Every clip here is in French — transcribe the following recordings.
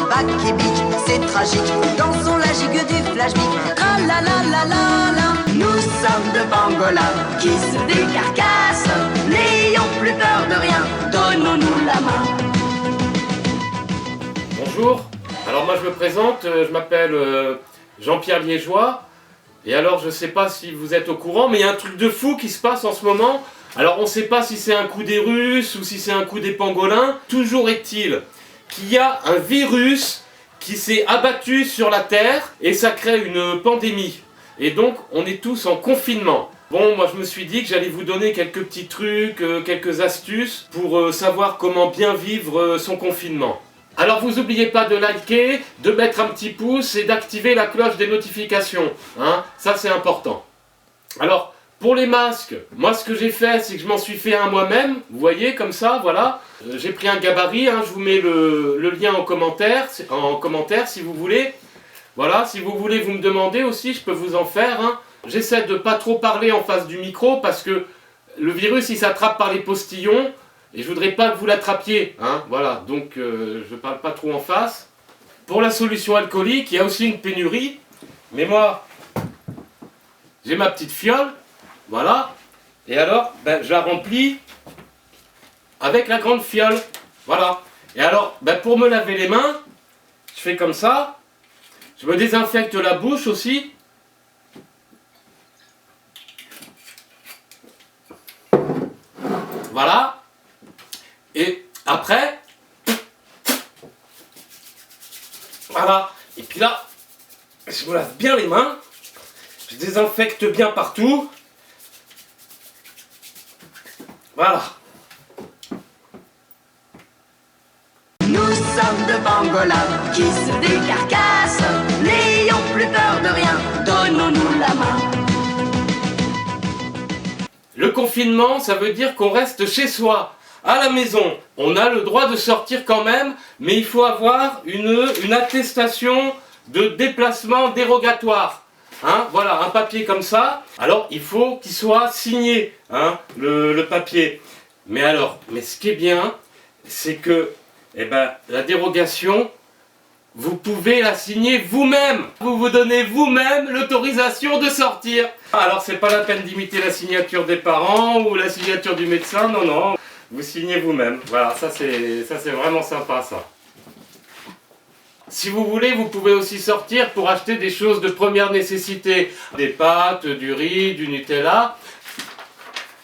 bac et bic, c'est tragique. Dansons la gigue du flash-bic, tra la la la la la. Nous sommes de pangolins qui se décarcassent. N'ayons plus peur de rien, donnons-nous la main. Bonjour, alors moi je me présente, je m'appelle Jean-Pierre Liégeois. Et alors je sais pas si vous êtes au courant, mais il y a un truc de fou qui se passe en ce moment. Alors on ne sait pas si c'est un coup des Russes ou si c'est un coup des pangolins. Toujours est-il qu'il y a un virus qui s'est abattu sur la Terre et ça crée une pandémie. Et donc on est tous en confinement. Bon, moi je me suis dit que j'allais vous donner quelques petits trucs, quelques astuces pour savoir comment bien vivre son confinement. Alors vous n'oubliez pas de liker, de mettre un petit pouce et d'activer la cloche des notifications. Hein, ça c'est important. Alors pour les masques, moi ce que j'ai fait c'est que je m'en suis fait un moi-même. Vous voyez comme ça, voilà. J'ai pris un gabarit, hein, je vous mets le lien en commentaire si vous voulez. Voilà, si vous voulez vous me demander aussi, je peux vous en faire. Hein. J'essaie de pas trop parler en face du micro parce que le virus il s'attrape par les postillons. Et je voudrais pas que vous l'attrapiez, hein, voilà, donc je parle pas trop en face. Pour la solution alcoolique, il y a aussi une pénurie, mais moi, j'ai ma petite fiole, voilà, et alors, ben, je la remplis avec la grande fiole, voilà. Et alors, ben, pour me laver les mains, je fais comme ça, je me désinfecte la bouche aussi. Voilà. Et après, voilà, et puis là, je me lave bien les mains, je désinfecte bien partout, voilà. Nous sommes de pangolins qui se décarcassent, n'ayons plus peur de rien, donnons-nous la main. Le confinement, ça veut dire qu'on reste chez soi. À la maison, on a le droit de sortir quand même, mais il faut avoir une attestation de déplacement dérogatoire. Hein, voilà, un papier comme ça. Alors, il faut qu'il soit signé, hein, le papier. Mais ce qui est bien, c'est que la dérogation, vous pouvez la signer vous-même. Vous vous donnez vous-même l'autorisation de sortir. Alors, c'est pas la peine d'imiter la signature des parents ou la signature du médecin, non, non. Vous signez vous-même, voilà, ça c'est vraiment sympa ça. Si vous voulez, vous pouvez aussi sortir pour acheter des choses de première nécessité. Des pâtes, du riz, du Nutella.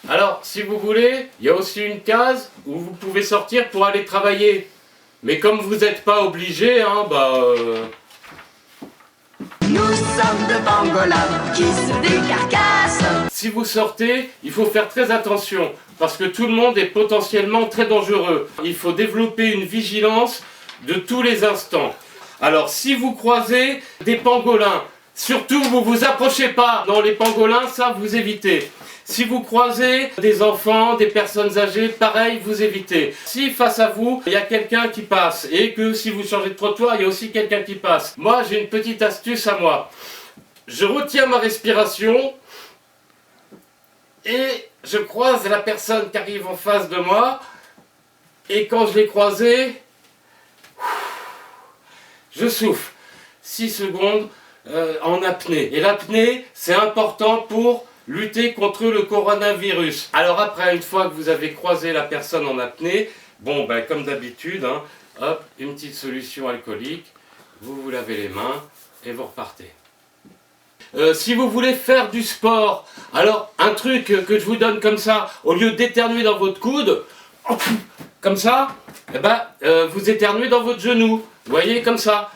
Alors, si vous voulez, il y a aussi une case où vous pouvez sortir pour aller travailler. Mais comme vous n'êtes pas obligé, hein, Nous sommes de pangolins qui se décarcassent. Si vous sortez, il faut faire très attention, parce que tout le monde est potentiellement très dangereux. Il faut développer une vigilance de tous les instants. Alors, si vous croisez des pangolins, surtout vous vous approchez pas. Non, les pangolins, ça vous évitez. Si vous croisez des enfants, des personnes âgées, pareil, vous évitez. Si face à vous, il y a quelqu'un qui passe, et que si vous changez de trottoir, il y a aussi quelqu'un qui passe. Moi, j'ai une petite astuce à moi. Je retiens ma respiration, et je croise la personne qui arrive en face de moi, et quand je l'ai croisée, je souffle 6 secondes en apnée. Et l'apnée, c'est important pour lutter contre le coronavirus. Alors après, une fois que vous avez croisé la personne en apnée, bon, comme d'habitude, hein, hop, une petite solution alcoolique, vous vous lavez les mains et vous repartez. Si vous voulez faire du sport, alors un truc que je vous donne comme ça, au lieu d'éternuer dans votre coude, comme ça, vous éternuez dans votre genou. Vous voyez, comme ça.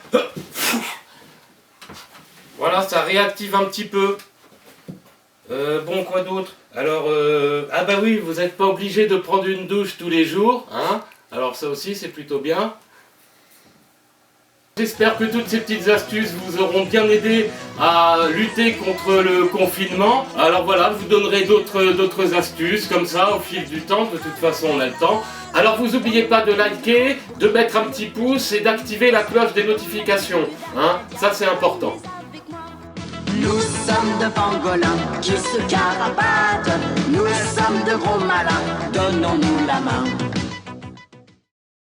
Voilà, ça réactive un petit peu. Bon, quoi d'autre? Alors, ah bah oui, vous n'êtes pas obligé de prendre une douche tous les jours, hein. Alors ça aussi, c'est plutôt bien. J'espère que toutes ces petites astuces vous auront bien aidé à lutter contre le confinement. Alors voilà, je vous donnerai d'autres astuces comme ça au fil du temps, de toute façon on a le temps. Alors vous n'oubliez pas de liker, de mettre un petit pouce et d'activer la cloche des notifications, hein. Ça c'est important. Nous sommes de pangolins qui se carapatent. Nous sommes de gros malins, donnons-nous la main.